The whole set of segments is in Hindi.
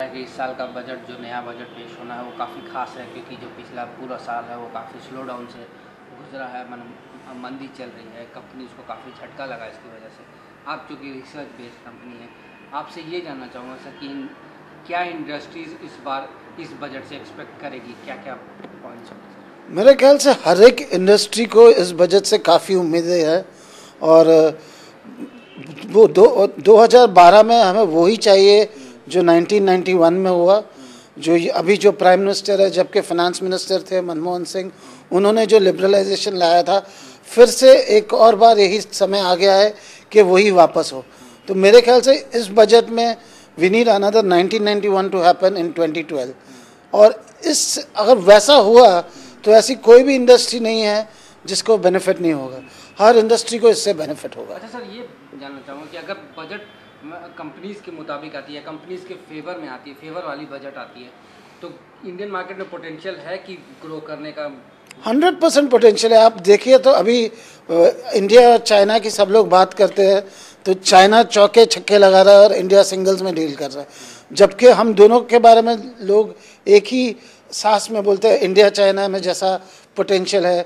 है कि इस साल का बजट जो नया बजट पेश होना है वो काफ़ी खास है, क्योंकि जो पिछला पूरा साल है वो काफ़ी स्लो डाउन से गुजरा है। मंदी चल रही है, कंपनीज को काफ़ी झटका लगा इसकी वजह से। आप चूँकि रिसर्च बेस्ड कंपनी है, आपसे ये जानना चाहूँगा सर कि क्या इंडस्ट्रीज़ इस बार इस बजट से एक्सपेक्ट करेगी, क्या क्या पॉइंट्स होंगे सर? मेरे ख्याल से हर एक इंडस्ट्री को इस बजट से काफ़ी उम्मीदें हैं और वो 2012 में हमें वही चाहिए जो 1991 में हुआ। जो अभी जो प्राइम मिनिस्टर है, जबकि फाइनेंस मिनिस्टर थे मनमोहन सिंह, उन्होंने जो लिबरलाइजेशन लाया था, फिर से एक और बार यही समय आ गया है कि वही वापस हो। तो मेरे ख्याल से इस बजट में we need another 1991 to happen in 2012। और इस अगर वैसा हुआ तो ऐसी कोई भी इंडस्ट्री नहीं है जिसको बेनिफिट नहीं होगा, हर इंडस्ट्री को इससे बेनिफिट होगा। अच्छा सर, ये जानना चाहूँगा कि अगर बजट कंपनीज़ के मुताबिक आती है, कंपनीज़ के फेवर में आती है, फेवर वाली बजट आती है, तो इंडियन मार्केट में पोटेंशियल है कि ग्रो करने का? 100% पोटेंशियल है। आप देखिए तो अभी इंडिया और चाइना की सब लोग बात करते हैं, तो चाइना चौके छक्के लगा रहा है और इंडिया सिंगल्स में डील कर रहा है, जबकि हम दोनों के बारे में लोग एक ही सांस में बोलते हैं इंडिया चाइना में जैसा पोटेंशियल है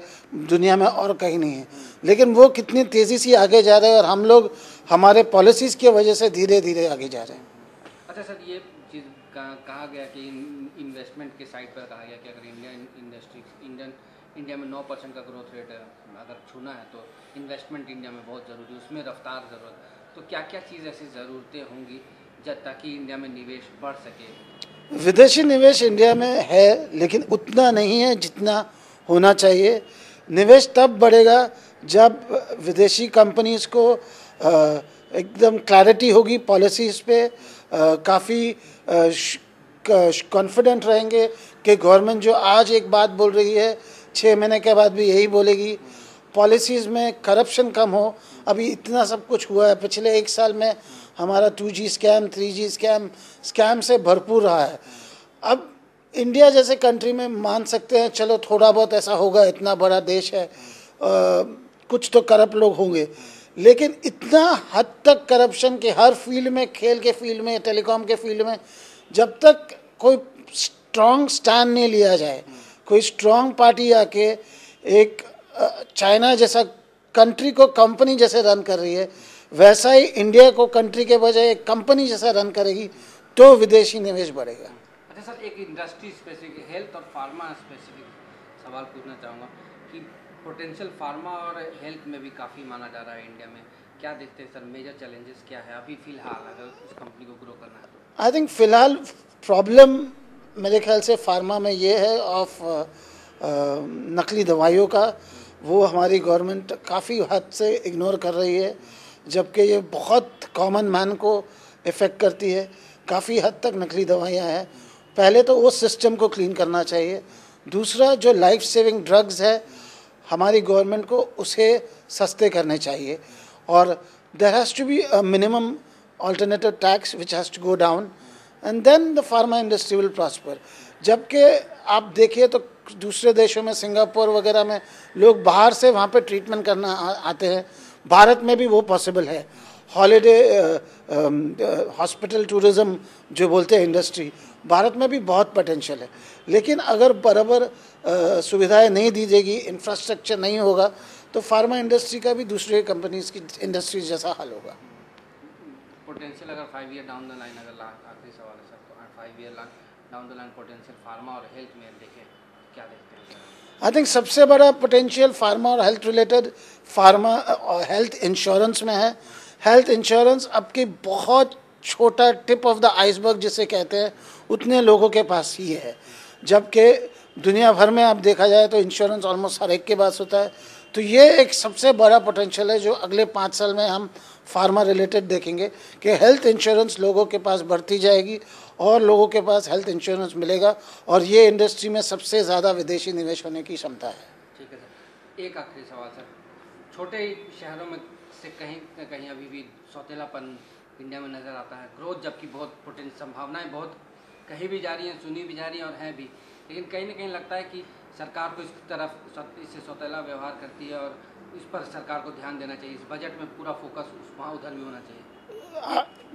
दुनिया में और कहीं नहीं है। लेकिन वो कितनी तेज़ी से आगे जा रहे हैं और हम लोग हमारे पॉलिसीज़ की वजह से धीरे धीरे आगे जा रहे हैं। अच्छा सर, ये चीज़ कहा गया कि इन्वेस्टमेंट के साइड पर कहा गया कि अगर इंडिया में 9% का ग्रोथ रेट अगर छूना है तो इन्वेस्टमेंट इंडिया में बहुत ज़रूरी है, उसमें रफ्तार ज़रूरत। तो क्या क्या चीज़ ऐसी ज़रूरतें होंगी ताकि इंडिया में निवेश बढ़ सके? विदेशी निवेश इंडिया में है, लेकिन उतना नहीं है जितना होना चाहिए। निवेश तब बढ़ेगा जब विदेशी कंपनीज़ को एकदम क्लैरिटी होगी पॉलिसीज़ पे, काफ़ी कॉन्फिडेंट रहेंगे कि गवर्नमेंट जो आज एक बात बोल रही है 6 महीने के बाद भी यही बोलेगी। पॉलिसीज़ में करप्शन कम हो। अभी इतना सब कुछ हुआ है पिछले 1 साल में, हमारा 2G स्कैम, 3G स्कैम से भरपूर रहा है। अब इंडिया जैसे कंट्री में मान सकते हैं चलो थोड़ा बहुत ऐसा होगा, इतना बड़ा देश है, कुछ तो करप्ट लोग होंगे, लेकिन इतना हद तक करप्शन के हर फील्ड में, खेल के फील्ड में, टेलीकॉम के फील्ड में, जब तक कोई स्ट्रॉन्ग स्टैंड नहीं लिया जाए, कोई स्ट्रॉन्ग पार्टी आके एक चाइना जैसा कंट्री को कंपनी जैसे रन कर रही है, वैसा ही इंडिया को कंट्री के बजाय एक कंपनी जैसा रन करेगी, तो विदेशी निवेश बढ़ेगा। अच्छा सर, एक इंडस्ट्री स्पेसिफिक, हेल्थ और फार्मा स्पेसिफिक सवाल पूछना चाहूँगा कि पोटेंशियल फार्मा और हेल्थ में भी काफ़ी माना जा रहा है इंडिया में। क्या देखते हैं सर, मेजर चैलेंजेस क्या है अभी फ़िलहाल अगर उस कंपनी को ग्रो करना है तो? आई थिंक फ़िलहाल प्रॉब्लम मेरे ख्याल से फार्मा में ये है ऑफ नकली दवाइयों का। वो हमारी गवर्नमेंट काफ़ी हद से इग्नोर कर रही है, जबकि ये बहुत कॉमन मैन को इफ़ेक्ट करती है। काफ़ी हद तक नकली दवाइयाँ हैं। पहले तो उस सिस्टम को क्लीन करना चाहिए। दूसरा, जो लाइफ सेविंग ड्रग्स है, हमारी गवर्नमेंट को उसे सस्ते करने चाहिए, और there has to be a minimum alternative tax which has to go down, and then the pharma industry will prosper. जबकि आप देखिए तो दूसरे देशों में, सिंगापुर वगैरह में, लोग बाहर से वहाँ पे ट्रीटमेंट करना आते हैं। भारत में भी वो पॉसिबल है। हॉलीडे हॉस्पिटल टूरिज़्म जो बोलते हैं इंडस्ट्री, भारत में भी बहुत पोटेंशियल है। लेकिन अगर बराबर सुविधाएं नहीं दी जाएगी, इंफ्रास्ट्रक्चर नहीं होगा, तो फार्मा इंडस्ट्री का भी दूसरे कंपनीज की इंडस्ट्रीज जैसा हाल होगा। पोटेंशियल अगर 5 ईयर डाउन द लाइन, अगर आखिरी सवाल है सर, तो 5 year down the line potential pharma और हेल्थ में देखें, क्या देखते हैं सर? आई थिंक सबसे बड़ा पोटेंशियल फार्मा और हेल्थ रिलेटेड, फार्मा और हेल्थ इंश्योरेंस में है। हेल्थ इंश्योरेंस अब की बहुत छोटा टिप ऑफ द आइसबर्ग जिसे कहते हैं, उतने लोगों के पास ही है, जबकि दुनिया भर में आप देखा जाए तो इंश्योरेंस ऑलमोस्ट हर एक के पास होता है। तो ये एक सबसे बड़ा पोटेंशियल है जो अगले 5 साल में हम फार्मा रिलेटेड देखेंगे कि हेल्थ इंश्योरेंस लोगों के पास बढ़ती जाएगी और लोगों के पास हेल्थ इंश्योरेंस मिलेगा, और ये इंडस्ट्री में सबसे ज़्यादा विदेशी निवेश होने की क्षमता है। ठीक है सर, एक आखिरी सवाल सर, छोटे शहरों में से कहीं न कहीं अभी भी सौतेलापन इंडिया में नज़र आता है। ग्रोथ जबकि बहुत संभावनाएं बहुत कहीं भी जा रही हैं, सुनी भी जा रही हैं और हैं भी, लेकिन कहीं ना कहीं लगता है कि सरकार को इस तरफ इससे सौतेला व्यवहार करती है और इस पर सरकार को ध्यान देना चाहिए। इस बजट में पूरा फोकस वहाँ उधर भी होना चाहिए।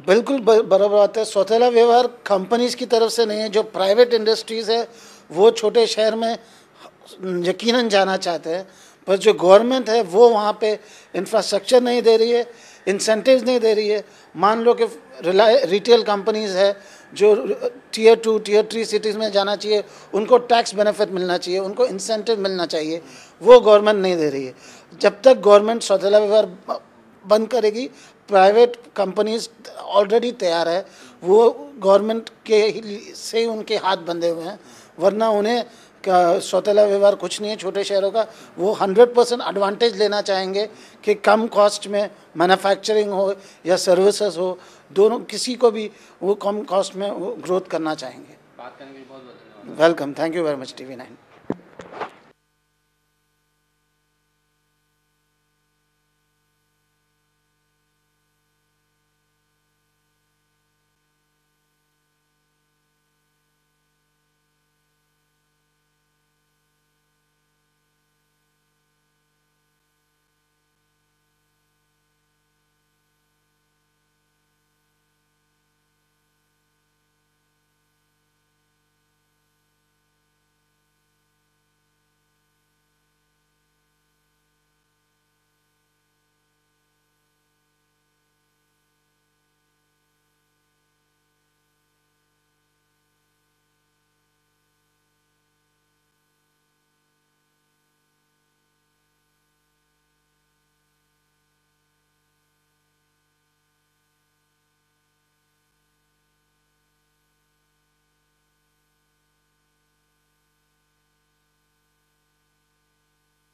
बिल्कुल बराबर बात है। सौतेला व्यवहार कंपनीज की तरफ से नहीं है, जो प्राइवेट इंडस्ट्रीज़ है वो छोटे शहर में यकीनन जाना चाहते हैं, पर जो गवर्नमेंट है वो वहाँ पे इंफ्रास्ट्रक्चर नहीं दे रही है, इंसेंटिव्स नहीं दे रही है। मान लो कि रिटेल कंपनीज है जो टियर 2 टियर 3 सिटीज़ में जाना चाहिए, उनको टैक्स बेनिफिट मिलना चाहिए, उनको इंसेंटिव मिलना चाहिए, वो गवर्नमेंट नहीं दे रही है। जब तक गवर्नमेंट सौतेला व्यवहार बंद करेगी, प्राइवेट कंपनीज ऑलरेडी तैयार है, वो गवर्नमेंट के से उनके हाथ बंधे हुए हैं, वरना उन्हें सौतेला व्यवहार कुछ नहीं है छोटे शहरों का। वो 100% एडवांटेज लेना चाहेंगे कि कम कॉस्ट में मैन्युफैक्चरिंग हो या सर्विसेज हो, दोनों किसी को भी वो कम कॉस्ट में वो ग्रोथ करना चाहेंगे। बात करने के लिए बहुत बहुत धन्यवाद। Welcome, thank you very much TV9।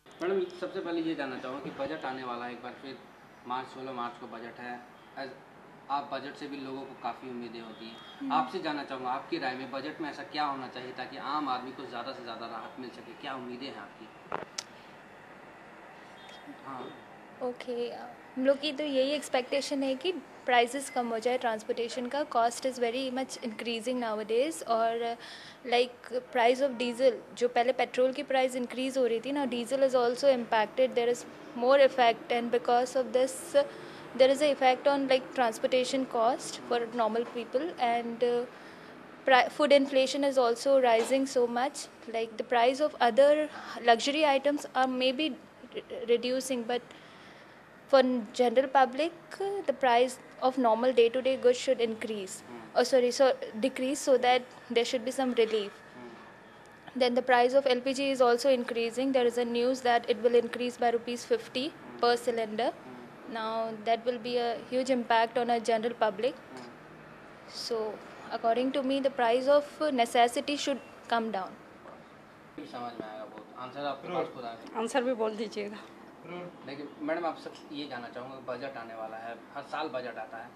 Madam, सबसे पहले ये जानना चाहूँगा कि बजट आने वाला है एक बार फिर, 16 मार्च को बजट है। आप बजट से भी लोगों को काफ़ी उम्मीदें होती हैं, आपसे जानना चाहूँगा आपकी राय में बजट में ऐसा क्या होना चाहिए ताकि आम आदमी को ज़्यादा से ज़्यादा राहत मिल सके, क्या उम्मीदें हैं आपकी? हाँ ओके, हम लोग की तो यही एक्सपेक्टेशन है कि प्राइसेस कम हो जाए। ट्रांसपोर्टेशन का cost is very much increasing nowadays, और लाइक प्राइस ऑफ डीजल, जो पहले पेट्रोल की प्राइस इंक्रीज़ हो रही थी ना, diesel is also impacted, there is more effect, and because of this there is a effect on like transportation cost for normal people, and food inflation is also rising so much. Like the price of other luxury items are maybe reducing, but for general public the price of normal day to day goods should increase, so decrease, so that there should be some relief. Then the price of LPG is also increasing. There is a news that it will increase by rupees 50 per cylinder. Now that will be a huge impact on a general public. So according to me the price of necessity should come down. समझ में आएगा बहुत। आंसर आपके पास खुद आएगा। आंसर भी बोल दीजिएगा। लेकिन मैडम, आप सब ये जानना चाहूँगा, बजट आने वाला है, हर साल बजट आता है,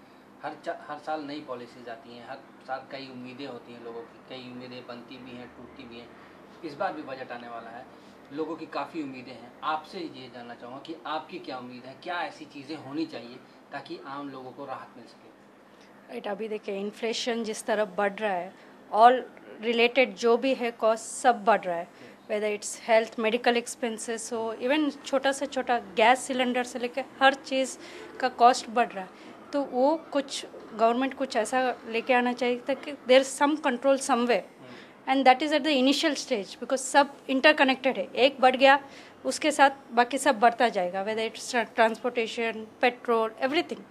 हर साल नई पॉलिसीज आती हैं, हर साल कई उम्मीदें होती हैं लोगों की, कई उम्मीदें बनती भी हैं, टूटती भी हैं। इस बार भी बजट आने वाला है, लोगों की काफ़ी उम्मीदें हैं। आपसे ये जानना चाहूँगा कि आपकी क्या उम्मीद है, क्या ऐसी चीज़ें होनी चाहिए ताकि आम लोगों को राहत मिल सके? राइट, अभी देखिए इन्फ्लेशन जिस तरफ बढ़ रहा है, ऑल रिलेटेड जो भी है कॉस्ट सब बढ़ रहा है, whether it's health, medical expenses हो, इवन छोटा से छोटा गैस सिलेंडर से लेकर हर चीज़ का कॉस्ट बढ़ रहा है। तो वो कुछ गवर्नमेंट कुछ ऐसा लेके आना चाहिए ताकि there is some control someway, and that is at the initial stage, because सब इंटरकनेक्टेड है। एक बढ़ गया उसके साथ बाकी सब बढ़ता जाएगा, whether it's transportation, petrol, everything.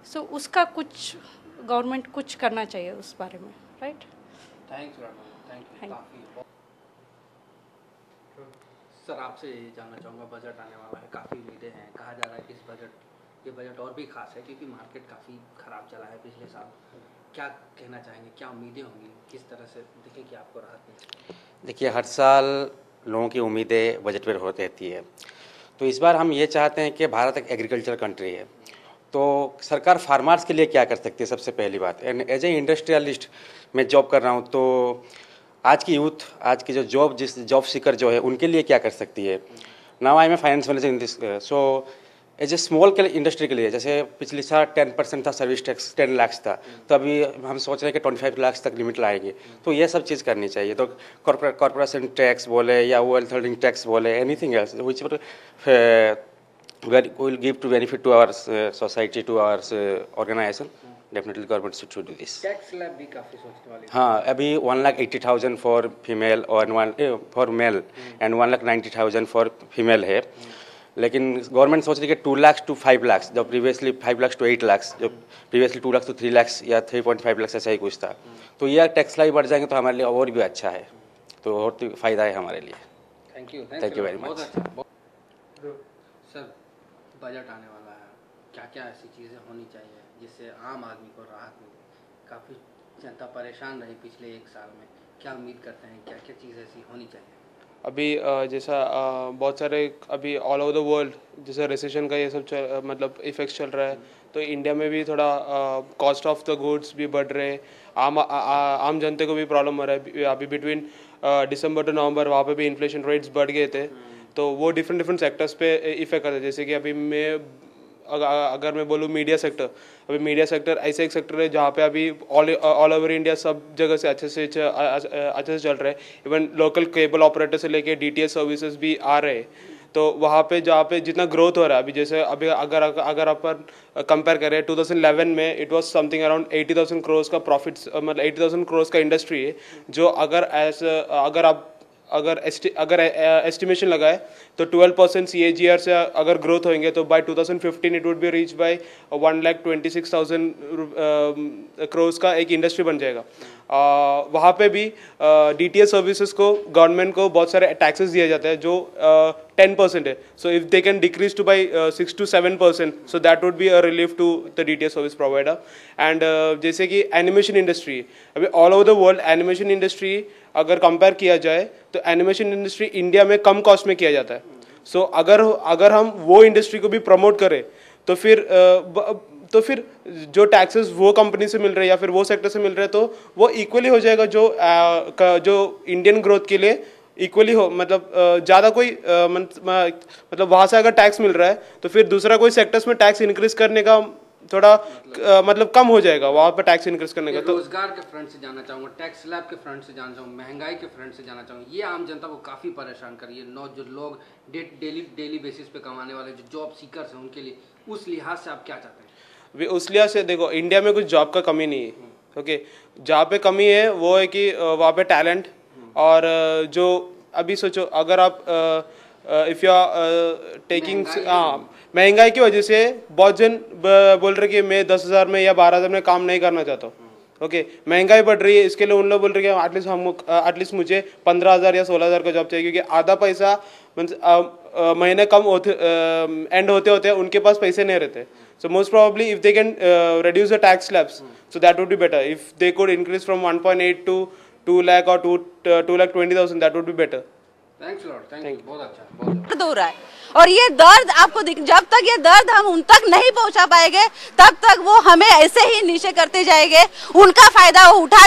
So उसका कुछ गवर्नमेंट कुछ करना चाहिए उस बारे में, right? Thanks madam, thank you काफ़ी। सर, आपसे ये जानना चाहूँगा, बजट आने वाला है, काफ़ी उम्मीदें हैं, कहा जा रहा है कि ये बजट और भी खास है क्योंकि मार्केट काफ़ी ख़राब चला है पिछले साल। क्या कहना चाहेंगे, क्या उम्मीदें होंगी, किस तरह से देखें कि आपको राहत मिले? देखिए, हर साल लोगों की उम्मीदें बजट पर होती रहती है, तो इस बार हम ये चाहते हैं कि भारत एक एग्रीकल्चर कंट्री है, तो सरकार फार्मर्स के लिए क्या कर सकती है, सबसे पहली बात। एंड एज ए इंडस्ट्रियलिस्ट मैं जॉब कर रहा हूँ, तो आज की यूथ, आज की जो जॉब सीकर जो है, उनके लिए क्या कर सकती है। Now I am a finance manager in this, so as a small के इंडस्ट्री के लिए, जैसे पिछले साल 10% था सर्विस टैक्स, 10 लाख था, तो अभी हम सोच रहे हैं कि 25 लाख तक लिमिट लाएंगे। तो ये सब चीज़ करनी चाहिए। तो कॉर्पोरेशन टैक्स बोले या वेल्थ होल्डिंग टैक्स बोले, anything else which will give to benefit to our society, to our organization. Definitely government should do this. Tax slab भी काफ़ी सोचने वाली हाँ, अभी 1,80,000 फॉर फीमेल और for male and 1,90,000 for female है, लेकिन गवर्नमेंट सोच रही है कि 2 लाख टू 5 लाख, जब प्रीवियसली 5 लाख टू 8 लाख, जो प्रीवियसली 2 लाख टू 3 लाख या 3.5 लाख ऐसा ही कुछ था। तो यह टैक्स स्लैब बढ़ जाएंगे तो हमारे लिए और भी अच्छा है, तो और तो फ़ायदा है हमारे लिए। Thank you very much. Sir, budget आने वाला है, क्या क्या ऐसी चीज़ें होनी चाहिए जिससे आम आदमी को राहत मिले? काफ़ी जनता परेशान रही पिछले 1 साल में, क्या उम्मीद करते हैं, क्या क्या चीज़ ऐसी होनी चाहिए? अभी जैसा बहुत सारे अभी ऑल ओवर द वर्ल्ड जैसा रिसेशन का ये सब मतलब इफेक्ट्स चल रहा है, तो इंडिया में भी थोड़ा कॉस्ट ऑफ द गुड्स भी बढ़ रहे हैं, आम जनता को भी प्रॉब्लम हो रहा है। अभी बिटवीन दिसंबर टू नवंबर वहाँ पे भी इन्फ्लेशन रेट्स बढ़ गए थे, तो वो डिफरेंट सेक्टर्स पे इफेक्ट करता है। जैसे कि अभी अगर मैं बोलूँ मीडिया सेक्टर, अभी मीडिया सेक्टर ऐसे एक सेक्टर है जहाँ पे अभी ऑल ओवर इंडिया सब जगह से अच्छे से चल रहा है। इवन लोकल केबल ऑपरेटर से लेके DTH सर्विसेज भी आ रहे हैं, तो वहाँ पे जहाँ पे जितना ग्रोथ हो रहा है अभी, जैसे अभी अगर अपन कंपेयर करें 2011 में it was something around 80,000 crore का प्रॉफिट्स, मतलब 80,000 करोड़ का इंडस्ट्री है, जो अगर एस्टिमेशन लगाए तो 12% CAGR से अगर ग्रोथ होंगे तो by 2015 it would be reach by 1,26,000 crore का एक इंडस्ट्री बन जाएगा। वहाँ पे भी DTH सर्विसेज को गवर्नमेंट को बहुत सारे टैक्सेस दिए जाते हैं जो 10% है, so if they can decrease to by 6 to 7%, so that would be a relief to the DTH service provider. And जैसे कि एनिमेशन इंडस्ट्री, अभी all over the world animation industry अगर कंपेयर किया जाए तो एनिमेशन इंडस्ट्री इंडिया में कम कॉस्ट में किया जाता है। सो अगर हम वो इंडस्ट्री को भी प्रमोट करें तो फिर जो टैक्सेस वो कंपनी से मिल रहे हैं या फिर वो सेक्टर से मिल रहे हैं तो वो इक्वली हो जाएगा, जो इंडियन ग्रोथ के लिए इक्वली हो, मतलब ज़्यादा कोई मतलब वहाँ से अगर टैक्स मिल रहा है तो फिर दूसरा कोई सेक्टर्स में टैक्स इंक्रीज करने का थोड़ा मतलब कम हो जाएगा वहाँ पर टैक्स इंक्रीज करने का। तो रोजगार के फ्रंट से जानना चाहूँगा, टैक्स स्लैब के फ्रंट से जानना चाहूँगा, महंगाई के फ्रंट से जानना चाहूँगा, ये आम जनता को काफ़ी परेशान करिए, जो लोग डेली बेसिस पे कमाने वाले जो जॉब सीकर्स हैं उनके लिए, उस लिहाज से आप क्या चाहते हैं? उस लिहाज से देखो, इंडिया में कुछ जॉब का कमी नहीं है, ओके। जहाँ पे कमी है वो है कि वहाँ पे टैलेंट, और जो अभी सोचो अगर आप इफ़ यू आर टेकिंग, महंगाई की वजह से बहुत जन बोल रहे कि मैं 10,000 में या 12,000 में काम नहीं करना चाहता हूँ, ओके। महंगाई बढ़ रही है, इसके लिए उन लोग बोल रहे कि एटलीस्ट मुझे 15,000 या 16,000 का जॉब चाहिए, क्योंकि आधा पैसा महीने कम होते एंड होते उनके पास पैसे नहीं रहते। So most probably if they can reduce the tax slabs, so that would be better. If they could increase from 1.8 to 2 lakh or 2,20,000, that would be better. Thanks a lot. Thank you. बहुत अच्छा। दर्द हो रहा है, और ये दर्द आपको जब तक ये दर्द हम उन तक नहीं पहुंचा पाएंगे तब तक वो हमें ऐसे ही नीचे करते जाएंगे, उनका फायदा वो उठा